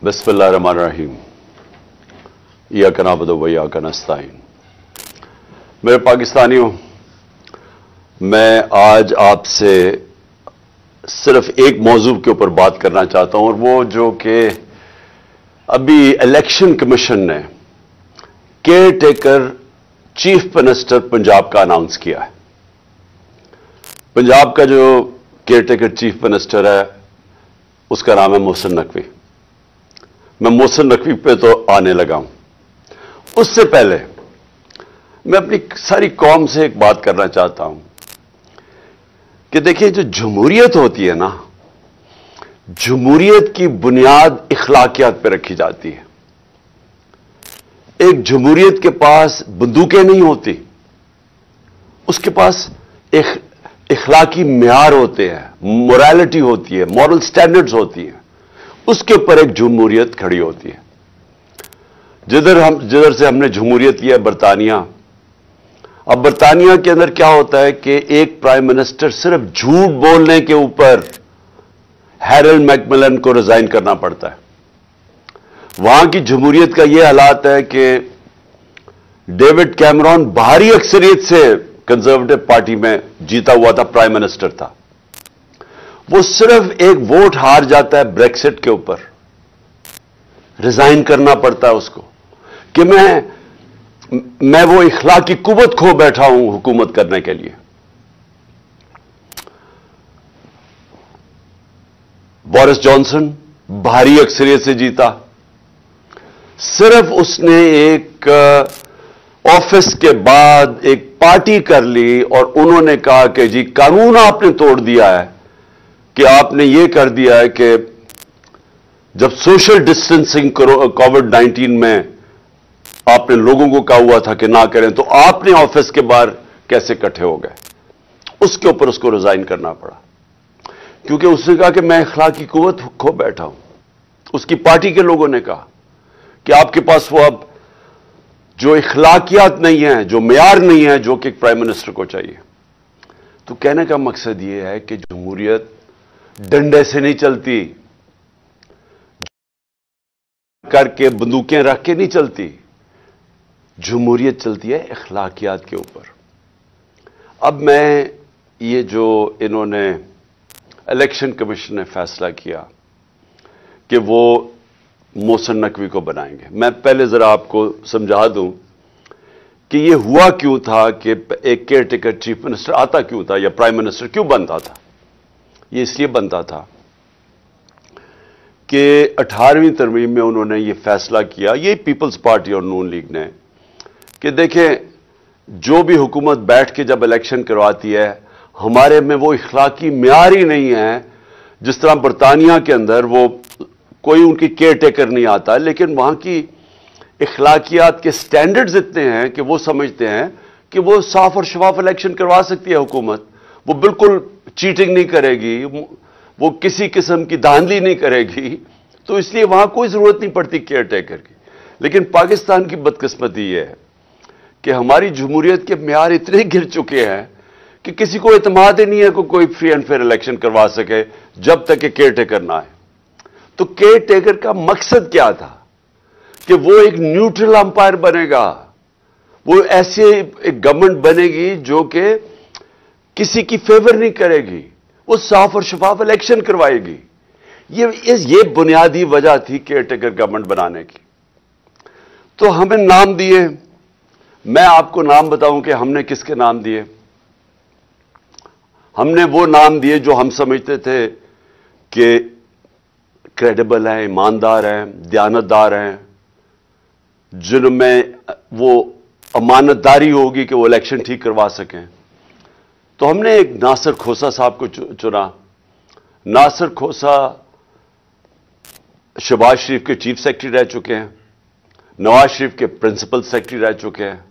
बिस्मिल्लाहिर्रहमानिर्रहीम। इय्याका नअबुदु व इय्याका नस्तईन। मेरे पाकिस्तानियों, मैं आज आपसे सिर्फ एक मौजू के ऊपर बात करना चाहता हूं, और वो जो कि अभी इलेक्शन कमीशन ने care taker chief minister Punjab का अनाउंस किया है। पंजाब का जो केयर टेकर चीफ मिनिस्टर है उसका नाम है मोहसिन नकवी। मैं मोहसिन नकवी पे तो आने लगा हूं। उससे पहले मैं अपनी सारी कौम से एक बात करना चाहता हूं कि देखिए, जो जमहूरियत होती है ना, जमहूरियत की बुनियाद इखलाकियात पे रखी जाती है। एक जमहूरियत के पास बंदूकें नहीं होती, उसके पास एक इखलाकी म्यार होते हैं, मोरालिटी होती है, मॉरल स्टैंडर्ड्स होती हैं। उसके ऊपर एक जमहूरियत खड़ी होती है। जिधर से हमने जमहूरियत लिया बरतानिया। अब बरतानिया के अंदर क्या होता है कि एक प्राइम मिनिस्टर सिर्फ झूठ बोलने के ऊपर हैरल्ड मैकमिलन को रिजाइन करना पड़ता है। वहां की जमहूरियत का यह हालात है कि डेविड कैमरॉन भारी अक्सरियत से कंजर्वेटिव पार्टी में जीता हुआ था, प्राइम मिनिस्टर था। वो सिर्फ एक वोट हार जाता है ब्रेक्सिट के ऊपर, रिजाइन करना पड़ता है उसको कि मैं वो इखलाकी कुव्वत खो बैठा हूं हुकूमत करने के लिए। बोरिस जॉनसन भारी अक्सरियत से जीता, सिर्फ उसने एक ऑफिस के बाद एक पार्टी कर ली और उन्होंने कहा कि जी कानून आपने तोड़ दिया है, कि आपने ये कर दिया है कि जब सोशल डिस्टेंसिंग कोविड-19 में आपने लोगों को कहा हुआ था कि ना करें, तो आपने ऑफिस के बाहर कैसे इकट्ठे हो गए। उसके ऊपर उसको रिजाइन करना पड़ा, क्योंकि उसने कहा कि मैं इखलाकी कुव्वत खो बैठा हूं। उसकी पार्टी के लोगों ने कहा कि आपके पास वो अब जो इखलाकियात नहीं है, जो मेयार नहीं है, जो कि एक प्राइम मिनिस्टर को चाहिए। तो कहने का मकसद यह है कि जमहूरियत डंडे से नहीं चलती, करके बंदूकें रख के नहीं चलती। जमहूरियत चलती है इखलाकियात के ऊपर। अब मैं ये जो इन्होंने इलेक्शन कमीशन ने फैसला किया कि वो मोहसिन नकवी को बनाएंगे, मैं पहले जरा आपको समझा दूं कि ये हुआ क्यों था कि एक केयर टेकर चीफ मिनिस्टर आता क्यों था, या प्राइम मिनिस्टर क्यों बनता था। ये इसलिए बनता था कि 18वीं तरमीम में उन्होंने ये फैसला किया, ये पीपल्स पार्टी और नून लीग ने, कि देखें, जो भी हुकूमत बैठ के जब इलेक्शन करवाती है, हमारे में वो इखलाकी म्यार ही नहीं है। जिस तरह बरतानिया के अंदर वो कोई उनकी केयर टेकर नहीं आता, लेकिन वहां की इखलाकियात के स्टैंडर्ड्स इतने हैं कि वो समझते हैं कि वो साफ और शफाफ इलेक्शन करवा सकती है हुकूमत। वो बिल्कुल चीटिंग नहीं करेगी, वो किसी किस्म की धांधली नहीं करेगी, तो इसलिए वहां कोई जरूरत नहीं पड़ती केयर टेकर की। लेकिन पाकिस्तान की बदकिस्मती यह है कि हमारी जमहूरियत के म्यार इतने गिर चुके हैं कि किसी को इत्मीनान ही नहीं है कि कोई फ्री एंड फेयर इलेक्शन करवा सके जब तक कि केयर टेकर ना आए। तो केयर टेकर का मकसद क्या था कि वो एक न्यूट्रल अंपायर बनेगा, वो ऐसे एक गवर्नमेंट बनेगी जो कि किसी की फेवर नहीं करेगी, वो साफ और शफाफ इलेक्शन करवाएगी। ये बुनियादी वजह थी केयर टेकर गवर्नमेंट बनाने की। तो हमें नाम दिए। मैं आपको नाम बताऊं कि हमने किसके नाम दिए। हमने वो नाम दिए जो हम समझते थे कि क्रेडिबल हैं, ईमानदार हैं, दयानतदार हैं, जिनमें वो अमानतदारी होगी कि वो इलेक्शन ठीक करवा सकें। तो हमने एक नासिर खोसा साहब को चुना। नासिर खोसा शहबाज शरीफ के चीफ सेक्रेटरी रह चुके हैं, नवाज शरीफ के प्रिंसिपल सेक्रेटरी रह चुके हैं।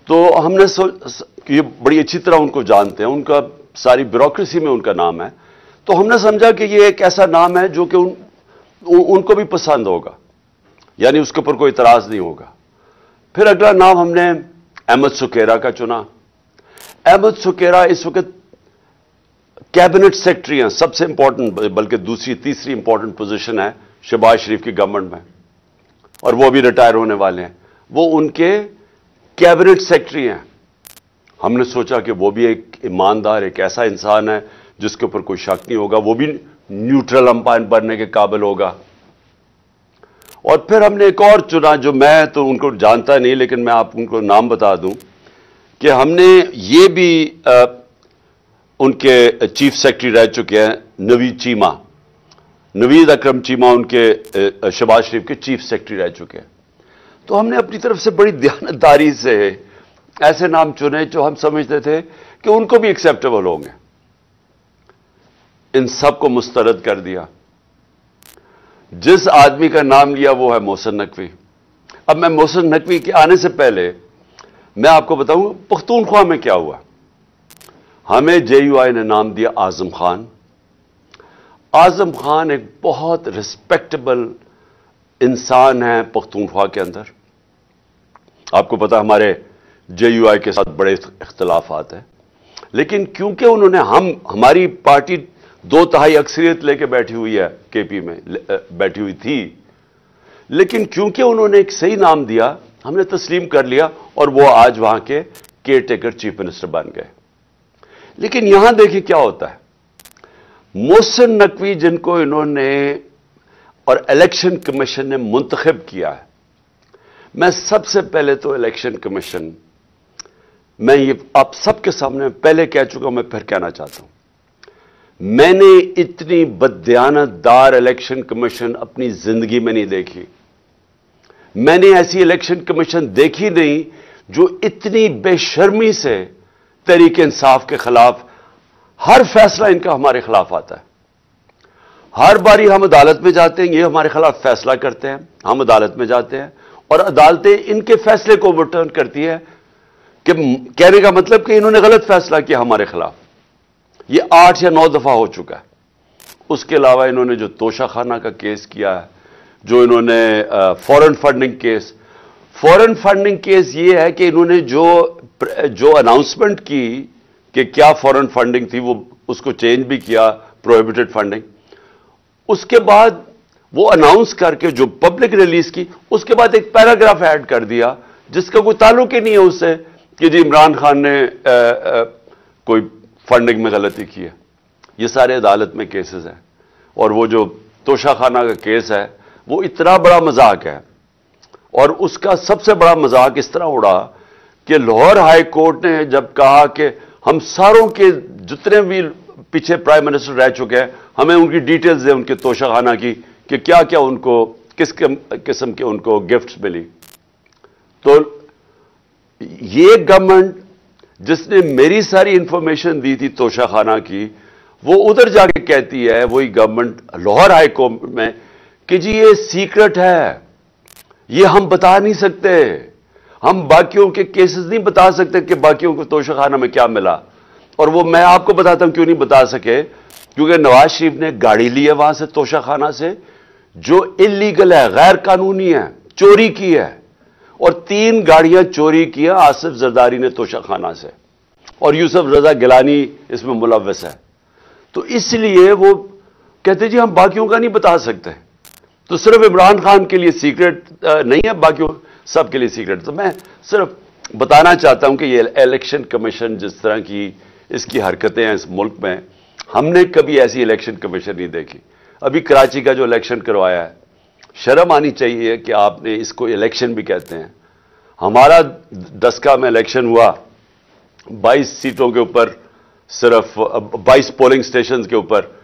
तो हमने ये बड़ी अच्छी तरह उनको जानते हैं, उनका सारी ब्यूरोक्रेसी में उनका नाम है। तो हमने समझा कि ये एक ऐसा नाम है जो कि उनको भी पसंद होगा, यानी उसके ऊपर कोई इतराज नहीं होगा। फिर अगला नाम हमने अहमद सुकेरा का चुना। अहमद सुकेरा इस वक्त कैबिनेट सेक्रेटरी हैं, सबसे इंपॉर्टेंट, बल्कि दूसरी तीसरी इंपॉर्टेंट पोजीशन है शहबाज शरीफ की गवर्नमेंट में, और वो भी रिटायर होने वाले हैं, वो उनके कैबिनेट सेक्रेटरी हैं। हमने सोचा कि वो भी एक ईमानदार, एक ऐसा इंसान है जिसके ऊपर कोई शक नहीं होगा, वो भी न्यूट्रल अंपायर बनने के काबिल होगा। और फिर हमने एक और चुना, जो मैं तो उनको जानता नहीं, लेकिन मैं आप उनको नाम बता दूं कि हमने ये भी उनके चीफ सेक्रेटरी रह चुके हैं, नवीद अकरम चीमा उनके शहबाज शरीफ के चीफ सेक्रेटरी रह चुके हैं। तो हमने अपनी तरफ से बड़ी दयानतदारी से ऐसे नाम चुने जो हम समझते थे कि उनको भी एक्सेप्टेबल होंगे। इन सबको मुस्तरद कर दिया। जिस आदमी का नाम लिया वो है मोहसिन नकवी। अब मैं मोहसिन नकवी के आने से पहले मैं आपको बताऊं पख्तूनख्वा में क्या हुआ। हमें JUI ने नाम दिया आजम खान। आजम खान एक बहुत रिस्पेक्टेबल इंसान है पख्तूनख्वा के अंदर। आपको पता हमारे JUI के साथ बड़े इख्तलाफात हैं, लेकिन क्योंकि उन्होंने हमारी पार्टी 2/3 अक्सरियत लेके बैठी हुई है, KP में बैठी हुई थी, लेकिन क्योंकि उन्होंने एक सही नाम दिया हमने तस्लीम कर लिया, और वो आज वहां के केयर टेकर चीफ मिनिस्टर बन गए। लेकिन यहां देखिए क्या होता है। मोहसिन नकवी जिनको इन्होंने और इलेक्शन कमीशन ने मुंतखब किया है, मैं सबसे पहले तो इलेक्शन कमीशन, मैं ये आप सबके सामने पहले कह चुका, मैं फिर कहना चाहता हूं, मैंने इतनी बददियानतदार इलेक्शन कमीशन अपनी जिंदगी में नहीं देखी। मैंने ऐसी इलेक्शन कमीशन देखी नहीं जो इतनी बेशर्मी से तहरीक इंसाफ के खिलाफ, हर फैसला इनका हमारे खिलाफ आता है। हर बारी हम अदालत में जाते हैं, ये हमारे खिलाफ फैसला करते हैं, हम अदालत में जाते हैं और अदालतें इनके फैसले को ओवरटर्न करती है, कि कहने का मतलब कि इन्होंने गलत फैसला किया हमारे खिलाफ। ये 8 या 9 दफा हो चुका है। उसके अलावा इन्होंने जो तोशाखाना का केस किया है, जो इन्होंने फॉरेन फंडिंग केस ये है कि इन्होंने जो अनाउंसमेंट की कि क्या फॉरेन फंडिंग थी, वो उसको चेंज भी किया, प्रोहिबिटेड फंडिंग। उसके बाद वो अनाउंस करके जो पब्लिक रिलीज की, उसके बाद एक पैराग्राफ ऐड कर दिया जिसका कोई ताल्लुक ही नहीं है उससे, कि जी इमरान खान ने कोई फंडिंग में गलती की है। ये सारे अदालत में केसेस हैं। और वो जो तोशाखाना का केस है वो इतना बड़ा मजाक है, और उसका सबसे बड़ा मजाक इस तरह उड़ा कि लाहौर हाई कोर्ट ने जब कहा कि हम सारों के जितने भी पीछे प्राइम मिनिस्टर रह चुके हैं, हमें उनकी डिटेल्स दें उनके तोशाखाना की, कि क्या क्या उनको किस किस्म के उनको गिफ्ट्स मिली। तो ये गवर्नमेंट जिसने मेरी सारी इंफॉर्मेशन दी थी तोशाखाना की, वो उधर जाके कहती है, वही गवर्नमेंट लाहौर हाई कोर्ट में, कि जी ये सीक्रेट है, ये हम बता नहीं सकते, हम बाकियों के केसेस नहीं बता सकते कि बाकियों को तोशाखाना में क्या मिला। और वो मैं आपको बताता हूं क्यों नहीं बता सके, क्योंकि नवाज शरीफ ने गाड़ी ली है वहां से तोशाखाना से, जो इलीगल है, गैर कानूनी है, चोरी की है, और 3 गाड़ियां चोरी की है आसिफ जरदारी ने तोशाखाना से, और यूसुफ रजा गिलानी इसमें मुलव्वस है। तो इसलिए वो कहते जी हम बाकियों का नहीं बता सकते। तो सिर्फ इमरान खान के लिए सीक्रेट नहीं है, बाकियों सब के लिए सीक्रेट। तो मैं सिर्फ बताना चाहता हूं कि ये इलेक्शन कमीशन जिस तरह की इसकी हरकतें हैं इस मुल्क में, हमने कभी ऐसी इलेक्शन कमीशन नहीं देखी। अभी कराची का जो इलेक्शन करवाया है, शर्म आनी चाहिए कि आपने इसको इलेक्शन भी कहते हैं। हमारा दसका में इलेक्शन हुआ, 22 सीटों के ऊपर, सिर्फ 22 पोलिंग स्टेशन के ऊपर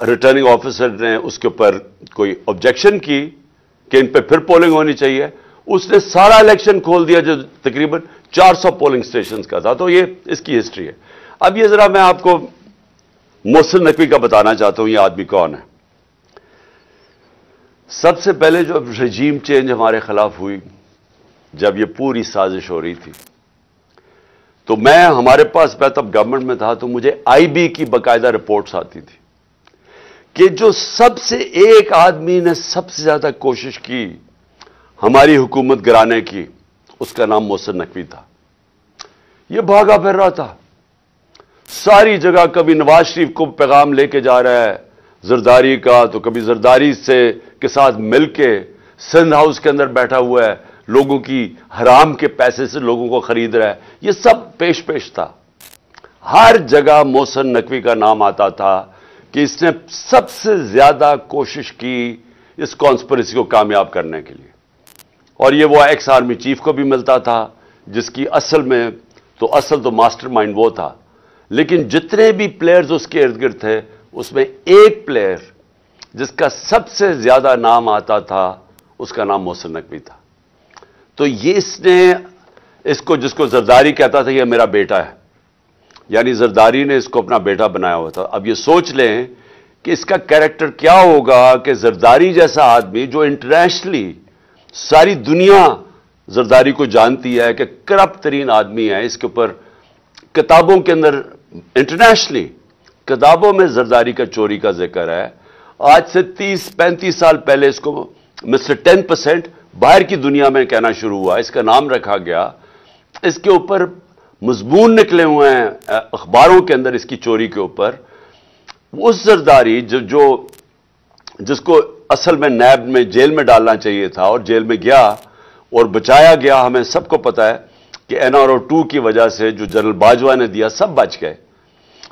रिटर्निंग ऑफिसर ने उसके ऊपर कोई ऑब्जेक्शन की कि इन पे फिर पोलिंग होनी चाहिए। उसने सारा इलेक्शन खोल दिया जो तकरीबन 400 पोलिंग स्टेशन का था। तो ये इसकी हिस्ट्री है। अब ये जरा मैं आपको मोहसिन नकवी का बताना चाहता हूं, ये आदमी कौन है। सबसे पहले जो रजीम चेंज हमारे खिलाफ हुई, जब ये पूरी साजिश हो रही थी, तो हमारे पास मैं तब गवर्नमेंट में था, तो मुझे IB की बाकायदा रिपोर्ट्स आती थी कि जो सबसे एक आदमी ने सबसे ज्यादा कोशिश की हमारी हुकूमत गिराने की, उसका नाम मोहसिन नकवी था। ये भागा फिर रहा था सारी जगह, कभी नवाज शरीफ को पैगाम लेके जा रहा है, زرداری کا تو کبھی زرداری کے ساتھ مل کے سندھ ہاؤس کے اندر بیٹھا ہوا ہے، لوگوں کی حرام کے پیسے سے لوگوں کو خرید رہا ہے. یہ سب پیش تھا. ہر جگہ محسن نقوی کا نام آتا تھا کہ اس نے سب سے زیادہ کوشش کی اس کانسپریسی کو کامیاب کرنے کے لیے. اور یہ وہ ایکس آرمی چیف کو بھی ملتا تھا جس کی اصل تو ماسٹر مائنڈ وہ تھا. لیکن جتنے بھی پلیئرز اس کے ارد گرد تھے اس میں ایک پلیئر جس کا سب سے زیادہ نام آتا تھا اس کا نام محسن نقوی تھا. تو یہ جس کو زرداری کہتا تھا یہ میرا بیٹا ہے، یعنی زرداری نے اس کو اپنا بیٹا بنایا ہوا تھا. اب یہ سوچ لیں کہ اس کا کیریکٹر کیا ہوگا کہ زرداری جیسا آدمی جو انٹرنیشنلی ساری دنیا زرداری کو جانتی ہے کہ کرپٹ ترین آدمی ہے، اس کے اوپر کتابوں کے اندر انٹرنیشنلی کتابوں میں زرداری کا چوری کا ذکر ہے. آج سے 30-35 سال پہلے اس کو مسٹر 10% باہر کی دنیا میں کہنا شروع ہوا، اس کا نام رکھا گیا. اس کے اوپر مضمون نکلے ہوئے ہیں اخباروں کے اندر اس کی چوری کے اوپر. اس زرداری جس کو اصل میں نیب میں جیل میں ڈالنا چاہیے تھا اور جیل میں گیا اور بچایا گیا، ہمیں سب کو پتا ہے کہ NRO2 کی وجہ سے جو جنرل باجوہ نے دیا سب بچ گئے.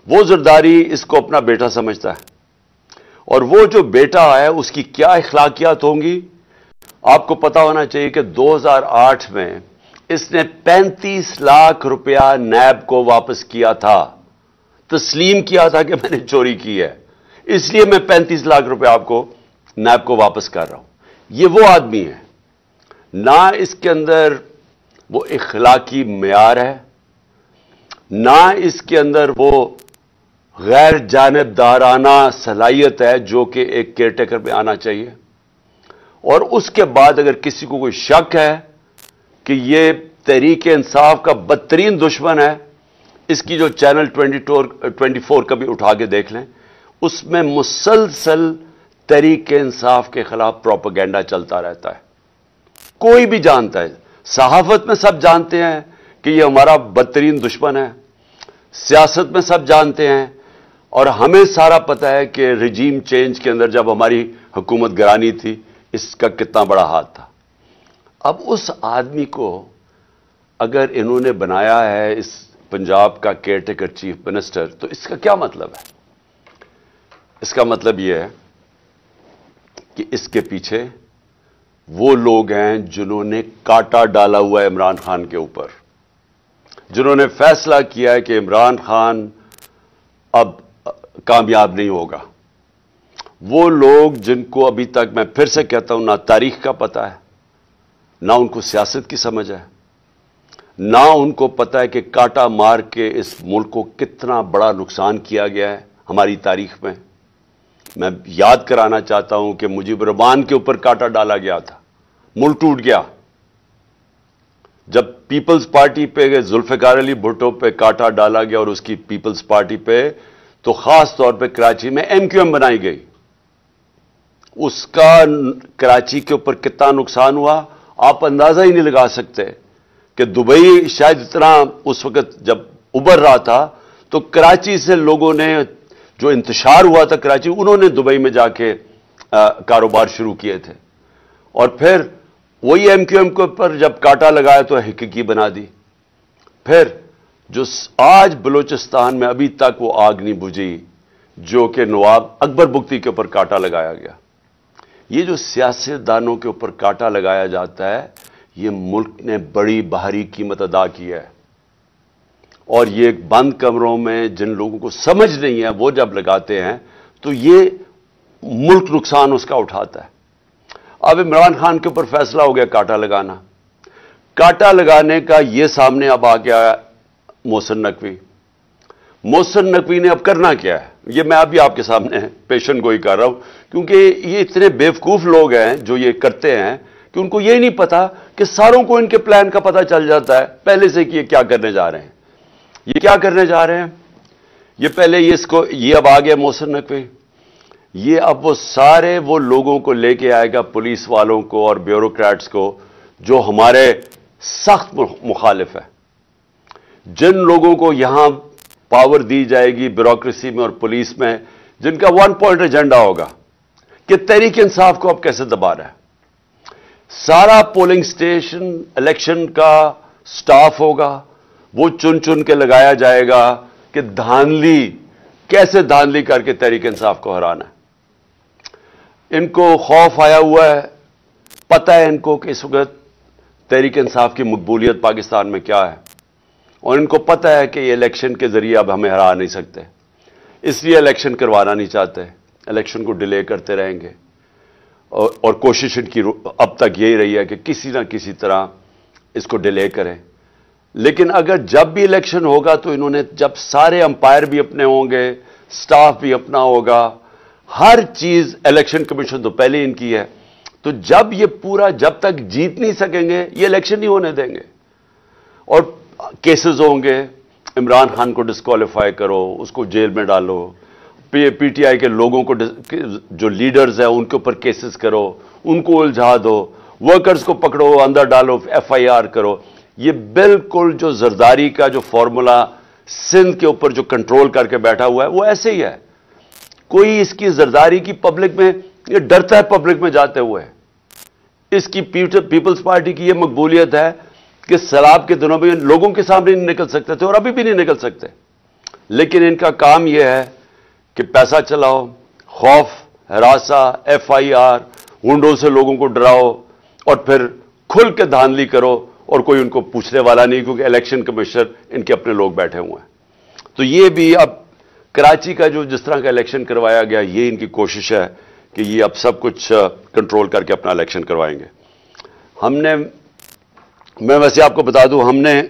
وہ زرداری اس کو اپنا بیٹا سمجھتا ہے، اور وہ جو بیٹا ہے اس کی کیا اخلاقیات ہوں گی آپ کو پتا ہونا چاہیے کہ 2008 میں اس نے 35 لاکھ روپیہ نیب کو واپس کیا تھا، تسلیم کیا تھا کہ میں نے چوری کی ہے، اس لیے میں 35 لاکھ روپے آپ کو نیب کو واپس کر رہا ہوں. یہ وہ آدمی ہے، نہ اس کے اندر وہ اخلاقی معیار ہے، نہ اس کے اندر وہ غیر جانبدارانہ صلاحیت ہے جو کہ ایک کیئر ٹیکر میں آنا چاہیے. اور اس کے بعد اگر کسی کو کوئی شک ہے کہ یہ تحریک انصاف کا بدترین دشمن ہے، اس کی جو چینل 24 کا بھی اٹھا کے دیکھ لیں، اس میں مسلسل تحریک انصاف کے خلاف پروپیگنڈا چلتا رہتا ہے. کوئی بھی جانتا ہے، صحافت میں سب جانتے ہیں کہ یہ ہمارا بدترین دشمن ہے، سیاست میں سب جانتے ہیں، اور ہمیں سارا پتہ ہے کہ رجیم چینج کے اندر جب ہماری حکومت گرانی تھی اس کا کتنا بڑا ہاتھ تھا. اب اس آدمی کو اگر انہوں نے بنایا ہے اس پنجاب کا کیئر ٹیکر چیف منسٹر، تو اس کا کیا مطلب ہے؟ اس کا مطلب یہ ہے کہ اس کے پیچھے وہ لوگ ہیں جنہوں نے کاٹا ڈالا ہوا ہے عمران خان کے اوپر، جنہوں نے فیصلہ کیا ہے کہ عمران خان اب کامیاب نہیں ہوگا. وہ لوگ جن کو ابھی تک میں پھر سے کہتا ہوں نہ تاریخ کا پتہ ہے، نہ ان کو سیاست کی سمجھ ہے، نہ ان کو پتہ ہے کہ کاٹا مار کے اس ملک کو کتنا بڑا نقصان کیا گیا ہے ہماری تاریخ میں. میں یاد کرانا چاہتا ہوں کہ مجیب الرحمان کے اوپر کاٹا ڈالا گیا تھا، ملک ٹوٹ گیا. جب پیپلز پارٹی پہ ذوالفقار علی بھٹو پہ کاٹا ڈالا گیا اور اس کی پیپلز پارٹی پہ، تو خاص طور پہ کراچی میں MQM بنائی گئی. اس کا کراچی کے اوپر کتنا نقصان ہوا آپ اندازہ ہی نہیں لگا سکتے. کہ دبئی شاید اتنا اس وقت جب ابھر رہا تھا تو کراچی سے لوگوں نے جو انتشار ہوا تھا کراچی، انہوں نے دبئی میں جا کے کاروبار شروع کیے تھے. اور پھر وہی MQM کے اوپر جب کاٹا لگایا تو حقیقی بنا دی. پھر جو آج بلوچستان میں ابھی تک وہ آگ نہیں بجھی جو کہ نواب اکبر بگٹی کے اوپر کاٹا لگایا گیا. یہ جو سیاستدانوں کے اوپر کاٹا لگایا جاتا ہے، یہ ملک نے بڑی بھاری قیمت ادا کی ہے. اور یہ بند کمروں میں جن لوگوں کو سمجھ نہیں ہے وہ جب لگاتے ہیں تو یہ ملک نقصان اس کا اٹھاتا ہے. اب عمران خان کے اوپر فیصلہ ہو گیا کاٹا لگانا. کاٹا لگانے کا یہ سامنے اب آ گیا محسن نقوی. محسن نقوی نے اب کرنا کیا ہے، یہ میں ابھی آپ کے سامنے پیشن گوئی کر رہا ہوں، کیونکہ یہ اتنے بیوقوف لوگ ہیں جو یہ کرتے ہیں کہ ان کو یہ نہیں پتا کہ ساروں کو ان کے پلان کا پتہ چل جاتا ہے پہلے سے کہ یہ کیا کرنے جا رہے ہیں. یہ کیا کرنے جا رہے ہیں، یہ پہلے یہ اب آ گیا محسن نقوی. یہ اب وہ سارے وہ لوگوں کو لے کے آئے گا، پولیس والوں کو اور بیوروکریٹس کو جو ہمارے سخت مخالف ہے. جن لوگوں کو یہاں پاور دی جائے گی بیوروکریسی میں اور پولیس میں जिनका 1 पॉइंट एजेंडा होगा कि तहरीक इंसाफ को अब कैसे दबा रहा है। सारा पोलिंग स्टेशन इलेक्शन का स्टाफ होगा, वो चुन चुन के लगाया जाएगा कि धांधली, कैसे धांधली करके तहरीक इंसाफ को हराना है। इनको खौफ आया हुआ है, पता है इनको कि इस वक्त तहरीक इंसाफ की मकबूलियत पाकिस्तान में क्या है, और इनको पता है कि ये इलेक्शन के जरिए अब हमें हरा नहीं सकते, इसलिए इलेक्शन करवाना नहीं चाहते, इलेक्शन को डिले करते रहेंगे। और कोशिश इनकी अब तक यही रही है कि किसी ना किसी तरह इसको डिले करें। लेकिन अगर जब भी इलेक्शन होगा तो इन्होंने, जब सारे अंपायर भी अपने होंगे, स्टाफ भी अपना होगा, हर चीज इलेक्शन कमीशन तो पहले इनकी है, तो जब ये पूरा, जब तक जीत नहीं सकेंगे ये इलेक्शन नहीं होने देंगे। और केसेस होंगे, इमरान खान को डिस्क्वालीफाई करो, उसको जेल में डालो, पीटीआई के लोगों को, जो लीडर्स हैं उनके ऊपर केसेस करो, उनको उलझा दो, वर्कर्स को पकड़ो, अंदर डालो, एफआईआर करो। ये बिल्कुल जो जरदारी का जो फॉर्मूला सिंध के ऊपर जो कंट्रोल करके बैठा हुआ है वो ऐसे ही है। कोई इसकी जरदारी की पब्लिक में, ये डरता है पब्लिक में जाते हुए। इसकी पीपल्स पार्टी की ये मकबूलियत है कि सैलाब के दिनों में लोगों के सामने नहीं निकल सकते थे और अभी भी नहीं निकल सकते, लेकिन इनका काम यह है कि पैसा चलाओ, खौफ, हरासा, एफआईआर, गुंडों से लोगों को डराओ और फिर खुल के धांधली करो, और कोई उनको पूछने वाला नहीं, क्योंकि इलेक्शन कमिश्नर इनके अपने लोग बैठे हुए हैं। तो ये भी अब कराची का जो जिस तरह का इलेक्शन करवाया गया, ये इनकी कोशिश है कि ये अब सब कुछ कंट्रोल करके अपना इलेक्शन करवाएंगे। मैं वैसे आपको बता दूं, हमने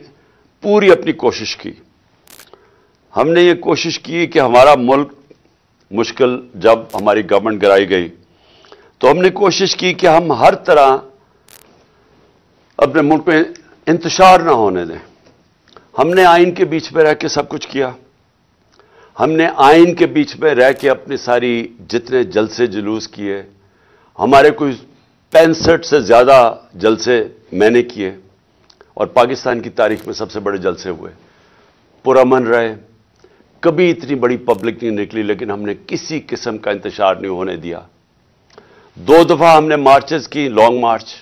पूरी अपनी कोशिश की। हमने ये कोशिश की कि हमारा मुल्क मुश्किल, जब हमारी गवर्नमेंट गिराई गई तो हमने कोशिश की कि हम हर तरह अपने मुल्क में इंतशार ना होने दें। हमने आइन के बीच में रह के सब कुछ किया। हमने आइन के बीच में रह के अपनी सारी जितने जलसे जुलूस किए, हमारे कोई 65 से ज़्यादा जलसे मैंने किए, और पाकिस्तान की तारीख में सबसे बड़े जलसे हुए। पुरअमन रहे, कभी इतनी बड़ी पब्लिक नहीं निकली, लेकिन हमने किसी किस्म का इंतशार नहीं होने दिया। 2 दफ़ा हमने मार्चेस की, लॉन्ग मार्च।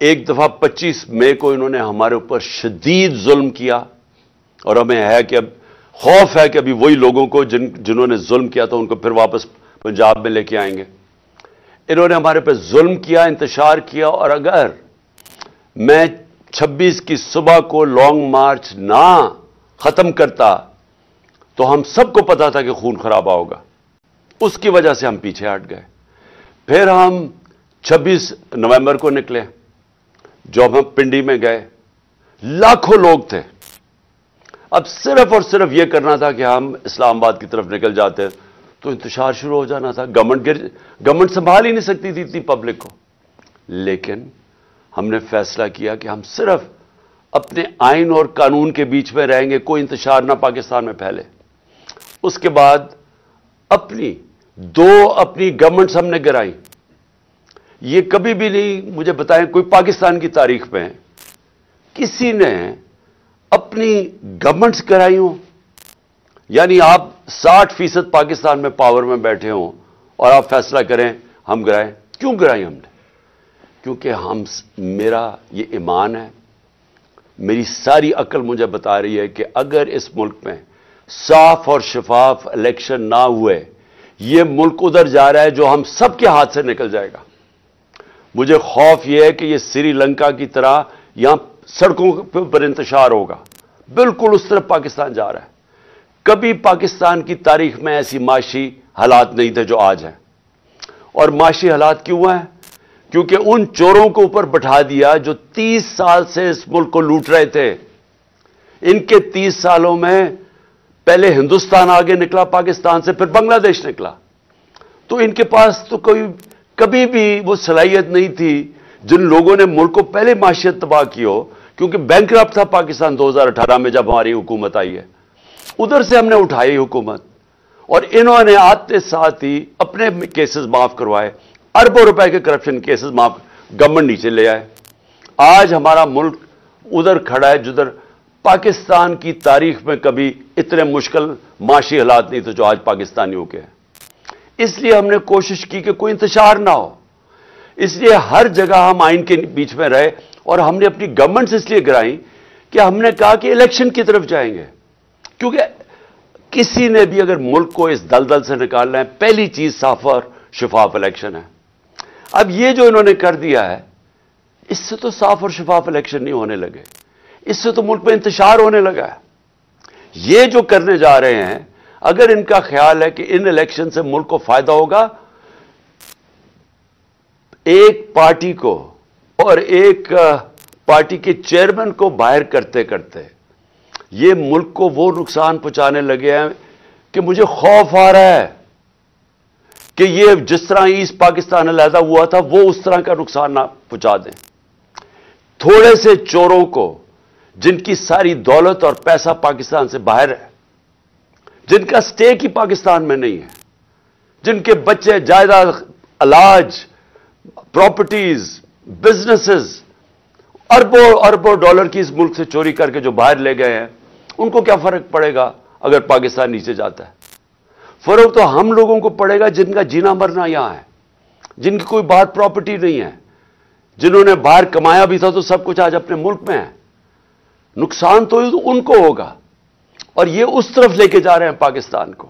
एक दफ़ा 25 मई को इन्होंने हमारे ऊपर शदीद जुल्म किया, और हमें है कि अब खौफ है कि अभी वही लोगों को जिन्होंने जुल्म किया था उनको फिर वापस पंजाब में लेके आएंगे। इन्होंने हमारे पे जुल्म किया, इंतशार किया, और अगर मैं 26 की सुबह को लॉन्ग मार्च ना खत्म करता तो हम सबको पता था कि खून खराबा होगा। उसकी वजह से हम पीछे हट गए। फिर हम 26 नवंबर को निकले, जब हम पिंडी में गए, लाखों लोग थे। अब सिर्फ और सिर्फ यह करना था कि हम इस्लामाबाद की तरफ निकल जाते तो इंतशार शुरू हो जाना था। गवर्नमेंट संभाल ही नहीं सकती थी इतनी पब्लिक को। लेकिन हमने फैसला किया कि हम सिर्फ अपने आइन और कानून के बीच में रहेंगे, कोई इंतशार ना पाकिस्तान में फैले। उसके बाद अपनी गवर्नमेंट्स हमने गिराई। ये कभी भी नहीं, मुझे बताएं, कोई पाकिस्तान की तारीख में किसी ने अपनी गवर्नमेंट्स गिराई हो। यानी आप 60% पाकिस्तान में पावर में बैठे हों और आप फैसला करें हम गिराएं। क्यों गिराई हमने? क्योंकि मेरा ये ईमान है, मेरी सारी अक्ल मुझे बता रही है कि अगर इस मुल्क में साफ और शफाफ इलेक्शन ना हुए, ये मुल्क उधर जा रहा है जो हम सबके हाथ से निकल जाएगा। मुझे खौफ यह है कि ये श्रीलंका की तरह यहां सड़कों पर इंतशार होगा। बिल्कुल उस तरफ पाकिस्तान जा रहा है। कभी पाकिस्तान की तारीख में ऐसी माशी हालात नहीं थे जो आज हैं। और माशी हालात क्यों हैं? क्योंकि उन चोरों को ऊपर बैठा दिया जो 30 साल से इस मुल्क को लूट रहे थे। इनके 30 सालों में पहले हिंदुस्तान आगे निकला पाकिस्तान से, फिर बांग्लादेश निकला। तो इनके पास तो कोई कभी भी वो सलाहियत नहीं थी जिन लोगों ने मुल्क को पहले माशियत तबाह की हो। क्योंकि बैंकरप्ट था पाकिस्तान 2018 में जब हमारी हुकूमत आई है, उधर से हमने उठाई हुकूमत, और इन्होंने आते साथ ही अपने केसेस माफ करवाए। अरबों रुपए के करप्शन केसेस माफ, गवर्नमेंट नीचे ले आए। आज हमारा मुल्क उधर खड़ा है जिधर पाकिस्तान की तारीख में कभी इतने मुश्किल معاشی हालात नहीं तो जो आज पाकिस्तानियों के हैं। इसलिए हमने कोशिश की कि कोई इंतशार ना हो, इसलिए हर जगह हम आइन के बीच में रहे और हमने अपनी गवर्नमेंट्स इसलिए गिराई कि हमने कहा कि इलेक्शन की तरफ जाएंगे, क्योंकि किसी ने भी अगर मुल्क को इस दलदल से निकालना है, पहली चीज साफ और शफाफ इलेक्शन है। अब ये जो इन्होंने कर दिया है, इससे तो साफ और शफाफ इलेक्शन नहीं होने लगे, इससे तो मुल्क में इंतशार होने लगा है। ये जो करने जा रहे हैं, अगर इनका ख्याल है कि इन इलेक्शन से मुल्क को फायदा होगा, एक पार्टी को और एक पार्टी के चेयरमैन को बाहर करते करते ये मुल्क को वो नुकसान पहुंचाने लगे हैं कि मुझे खौफ आ रहा है कि ये जिस तरह ईस्ट पाकिस्तान अलहदा हुआ था वो उस तरह का नुकसान ना पहुंचा दें। थोड़े से चोरों को, जिनकी सारी दौलत और पैसा पाकिस्तान से बाहर है, जिनका स्टेक ही पाकिस्तान में नहीं है, जिनके बच्चे, जायदाद, इलाज, प्रॉपर्टीज, बिजनेसेस अरबों अरबों डॉलर की इस मुल्क से चोरी करके जो बाहर ले गए हैं, उनको क्या फर्क पड़ेगा अगर पाकिस्तान नीचे जाता है? फर्क तो हम लोगों को पड़ेगा जिनका जीना मरना यहां है, जिनकी कोई बात प्रॉपर्टी नहीं है, जिन्होंने बाहर कमाया भी था तो सब कुछ आज अपने मुल्क में है। नुकसान तो उनको होगा और ये उस तरफ लेके जा रहे हैं पाकिस्तान को।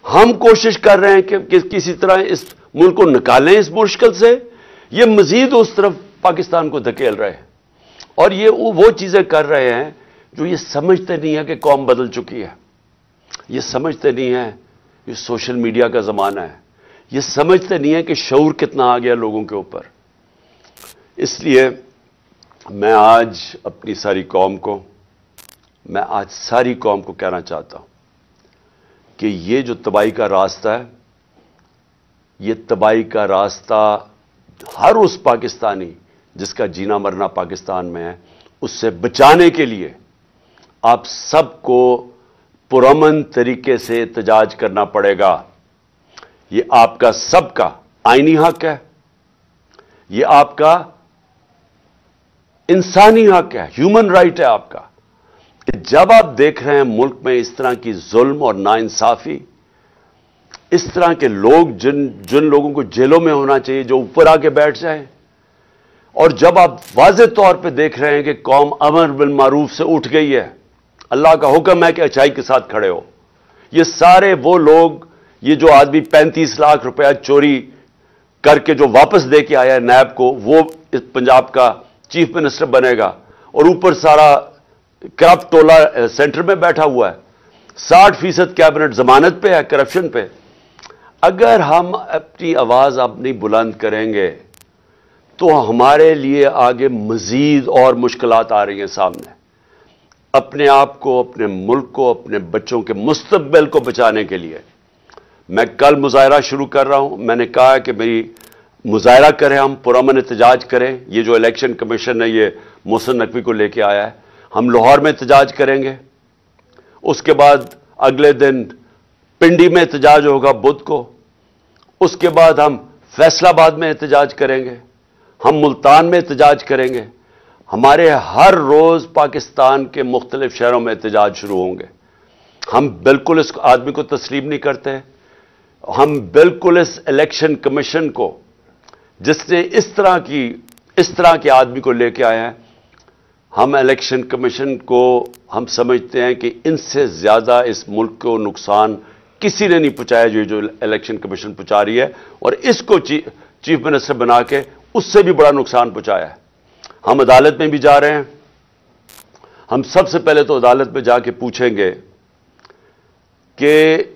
हम कोशिश कर रहे हैं कि किसी तरह इस मुल्क को निकालें इस मुश्किल से, ये मजीद उस तरफ पाकिस्तान को धकेल रहे हैं और ये वो चीजें कर रहे हैं जो ये समझते नहीं है कि कौम बदल चुकी है, ये समझते नहीं है ये सोशल मीडिया का जमाना है, ये समझते नहीं है कि शऊर कितना आ गया लोगों के ऊपर। इसलिए मैं आज अपनी सारी कौम को कहना चाहता हूं कि ये जो तबाही का रास्ता है, ये तबाही का रास्ता हर उस पाकिस्तानी जिसका जीना मरना पाकिस्तान में है, उससे बचाने के लिए आप सबको पुरअमन तरीके से एहतजाज करना पड़ेगा। ये आपका सबका आईनी हक है, ये आपका इंसानी हक है, ह्यूमन राइट है आपका, कि जब आप देख रहे हैं मुल्क में इस तरह की जुल्म और नाइंसाफी, इस तरह के लोग जिन लोगों को जेलों में होना चाहिए जो ऊपर आके बैठ जाएं, और जब आप वाज़ेह तौर पे देख रहे हैं कि कौम अमर बिल मारूफ से उठ गई है, अल्लाह का हुक्म है कि अच्छाई के साथ खड़े हो, ये सारे वो लोग, ये जो आदमी 35 लाख रुपया चोरी करके जो वापस दे के आया है नैब को, वो इस पंजाब का चीफ मिनिस्टर बनेगा और ऊपर सारा करप्ट टोला सेंटर में बैठा हुआ है, 60% कैबिनेट जमानत पे है करप्शन पे। अगर हम अपनी आवाज अब नहीं बुलंद करेंगे तो हमारे लिए आगे मजीद और मुश्किलात आ रही हैं सामने। अपने आप को, अपने मुल्क को, अपने बच्चों के मुस्तकबिल को बचाने के लिए मैं कल मुजाहरा शुरू कर रहा हूं। मैंने कहा है कि मेरी मुजाहरा करें, हम पुरअमन एहतजाज करें। ये जो इलेक्शन कमीशन है ये मोहसिन नकवी को लेके आया है, हम लाहौर में एहतजाज करेंगे, उसके बाद अगले दिन पिंडी में एहतजाज होगा बुध को, उसके बाद हम फैसलाबाद में एहतजाज करेंगे, हम मुल्तान में एहतजाज करेंगे। हमारे हर रोज पाकिस्तान के मुख्तलिफ शहरों में एहतजाज शुरू होंगे। हम बिल्कुल इस आदमी को तस्लीम नहीं करते, हम बिल्कुल इस इलेक्शन कमीशन को, जिसने इस तरह के आदमी को लेके आए हैं, हम इलेक्शन कमीशन को हम समझते हैं कि इनसे ज्यादा इस मुल्क को नुकसान किसी ने नहीं पहुंचाया जो इलेक्शन कमीशन पहुंचा रही है, और इसको चीफ मिनिस्टर बना के उससे भी बड़ा नुकसान पहुंचाया है। हम अदालत में भी जा रहे हैं। हम सबसे पहले तो अदालत में जाके पूछेंगे कि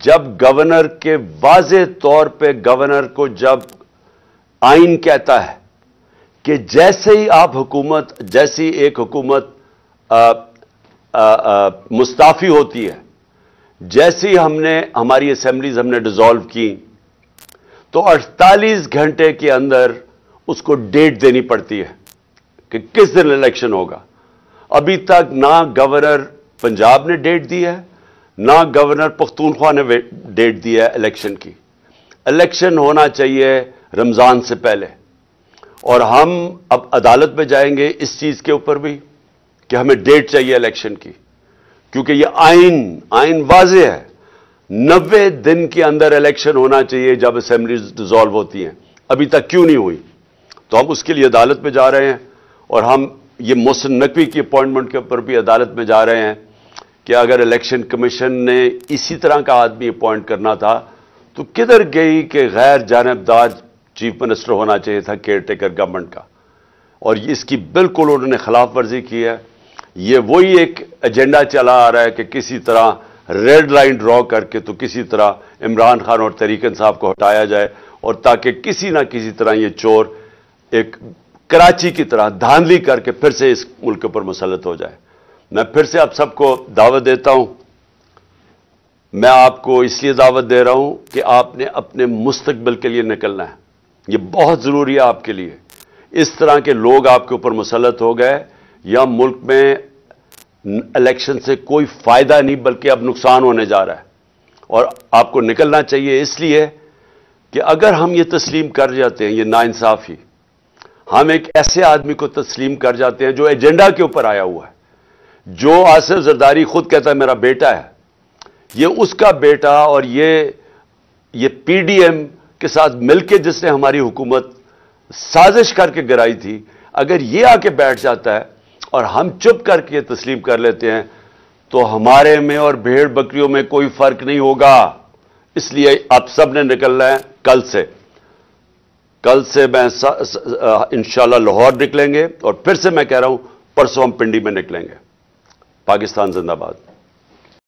जब गवर्नर के वाज़ेह तौर पे गवर्नर को जब आइन कहता है कि जैसे ही आप हुकूमत, जैसी एक हुकूमत मुस्ताफी होती है, जैसे ही हमारी असेंबलीज हमने डिसॉल्व की तो 48 घंटे के अंदर उसको डेट देनी पड़ती है कि किस दिन इलेक्शन होगा। अभी तक ना गवर्नर पंजाब ने डेट दी है, ना गवर्नर पख्तूनख्वा ने डेट दी है इलेक्शन की। इलेक्शन होना चाहिए रमजान से पहले, और हम अब अदालत में जाएंगे इस चीज के ऊपर भी कि हमें डेट चाहिए इलेक्शन की, کیونکہ یہ آئین واضح ہے، 90 دن کے اندر الیکشن ہونا چاہیے جب اسمبلیز ڈیزالو ہوتی ہیں، ابھی تک کیوں نہیں ہوئی؟ تو ہم اس کے لیے عدالت میں جا رہے ہیں، اور ہم یہ محسن نقوی کی اپوائنٹمنٹ کے اوپر بھی عدالت میں جا رہے ہیں کہ اگر الیکشن کمیشن نے اسی طرح کا آدمی اپوائنٹ کرنا تھا تو کدھر گئی کہ غیر جانبدار چیف منسٹر ہونا چاہیے تھا کیئر ٹیکر گورنمنٹ کا، اور اس کی بالکل انہوں نے خلاف ورزی کی ہے۔ یہ وہی ایک ایجنڈا چلا آ رہا ہے کہ کسی طرح ریڈ لائن ڈرا کر کے تو کسی طرح عمران خان اور طریق انصاف کو ہٹایا جائے، اور تاکہ کسی نہ کسی طرح یہ چور ایک کراچی کی طرح دھاندلی کر کے پھر سے اس ملک پر مسلط ہو جائے۔ میں پھر سے آپ سب کو دعوت دیتا ہوں، میں آپ کو اس لیے دعوت دے رہا ہوں کہ آپ نے اپنے مستقبل کے لیے نکلنا ہے، یہ بہت ضروری ہے آپ کے لیے۔ اس طرح کے لوگ آپ کے اوپر مسلط ہو گئے، یا ملک میں الیکشن سے کوئی فائدہ نہیں بلکہ اب نقصان ہونے جا رہا ہے، اور آپ کو نکلنا چاہیے اس لیے کہ اگر ہم یہ تسلیم کر جاتے ہیں، یہ ناانصافی، ہم ایک ایسے آدمی کو تسلیم کر جاتے ہیں جو ایجنڈا کے اوپر آیا ہوا ہے، جو آصف زرداری خود کہتا ہے میرا بیٹا ہے، یہ اس کا بیٹا، اور یہ پی ڈی ایم کے ساتھ مل کے جس نے ہماری حکومت سازش کر کے گرائی تھی، اگر یہ آ کے بیٹھ جاتا ہے اور ہم چپ کر کے تسلیم کر لیتے ہیں تو ہمارے میں اور بھیڑ بکریوں میں کوئی فرق نہیں ہوگا۔ اس لیے آپ سب نے نکلنا ہے کل سے میں انشاءاللہ لاہور نکلیں گے، اور پھر سے میں کہہ رہا ہوں پرسوں ہم پنڈی میں نکلیں گے۔ پاکستان زندہ باد۔